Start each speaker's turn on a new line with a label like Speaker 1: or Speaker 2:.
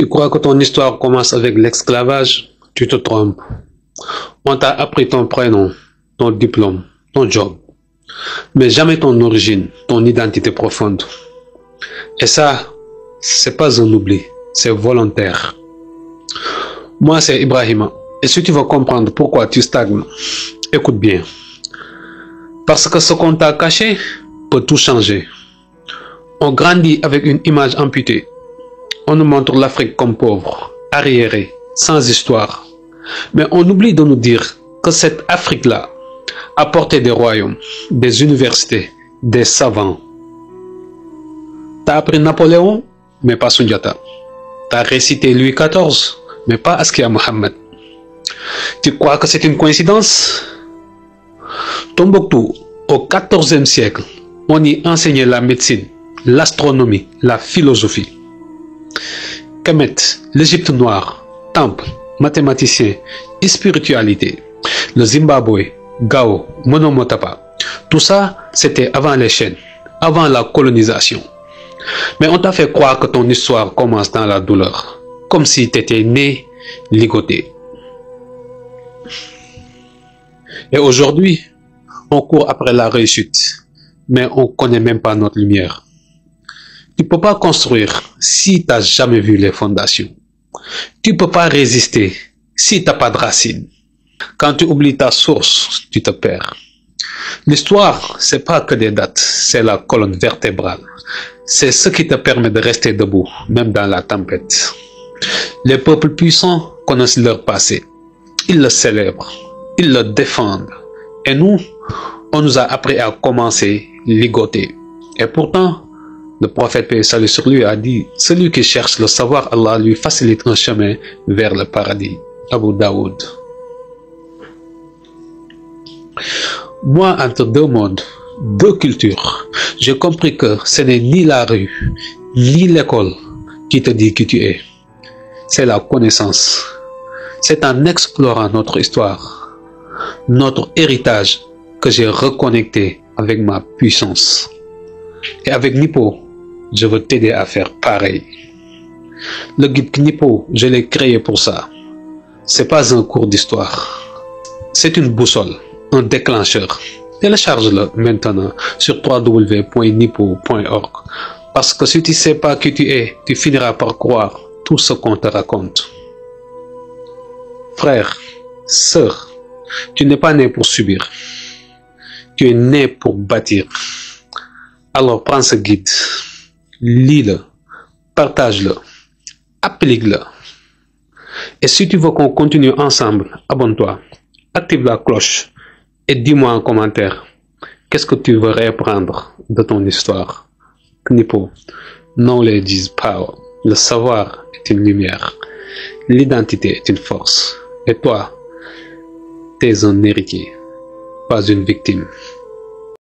Speaker 1: Tu crois que ton histoire commence avec l'esclavage? Tu te trompes. On t'a appris ton prénom, ton diplôme, ton job, mais jamais ton origine, ton identité profonde. Et ça, c'est pas un oubli, c'est volontaire. Moi, c'est Ibrahima. Et si tu veux comprendre pourquoi tu stagnes, écoute bien. Parce que ce qu'on t'a caché peut tout changer. On grandit avec une image amputée. On nous montre l'Afrique comme pauvre, arriérée, sans histoire. Mais on oublie de nous dire que cette Afrique-là a porté des royaumes, des universités, des savants. T'as appris Napoléon, mais pas Sundiata. T'as récité Louis XIV, mais pas Askia Mohammed. Tu crois que c'est une coïncidence? Tombouctou, au XIVe siècle, on y enseignait la médecine, l'astronomie, la philosophie. Kemet, l'Égypte noire, temple, mathématicien et spiritualité. Le Zimbabwe, Gao, Monomotapa. Tout ça, c'était avant les chaînes, avant la colonisation. Mais on t'a fait croire que ton histoire commence dans la douleur, comme si tu étais né ligoté. Et aujourd'hui, on court après la réussite, mais on ne connaît même pas notre lumière. Tu ne peux pas construire si tu n'as jamais vu les fondations. Tu ne peux pas résister si tu n'as pas de racines. Quand tu oublies ta source, tu te perds. L'histoire, ce n'est pas que des dates, c'est la colonne vertébrale. C'est ce qui te permet de rester debout, même dans la tempête. Les peuples puissants connaissent leur passé. Ils le célèbrent, ils le défendent. Et nous, on nous a appris à commencer ligoter. Et pourtant, le prophète paix et salut sur lui a dit, celui qui cherche le savoir, Allah lui facilite un chemin vers le paradis. Abu Daoud. Moi, entre deux mondes, deux cultures, j'ai compris que ce n'est ni la rue, ni l'école qui te dit qui tu es. C'est la connaissance. C'est en explorant notre histoire, notre héritage, que j'ai reconnecté avec ma puissance. Et avec Nipo, je veux t'aider à faire pareil. Le guide Nipo, je l'ai créé pour ça. C'est pas un cours d'histoire. C'est une boussole, un déclencheur. Télécharge-le maintenant sur www.nipo.org. Parce que si tu ne sais pas qui tu es, tu finiras par croire tout ce qu'on te raconte. Frère, sœur, tu n'es pas né pour subir. Tu es né pour bâtir. Alors prends ce guide, lis-le, partage-le, applique-le. Et si tu veux qu'on continue ensemble, abonne-toi, active la cloche et dis-moi en commentaire qu'est-ce que tu veux reprendre de ton histoire. Knipo, knowledge is power. Le savoir est une lumière. L'identité est une force. Et toi, tu es un héritier, pas une victime.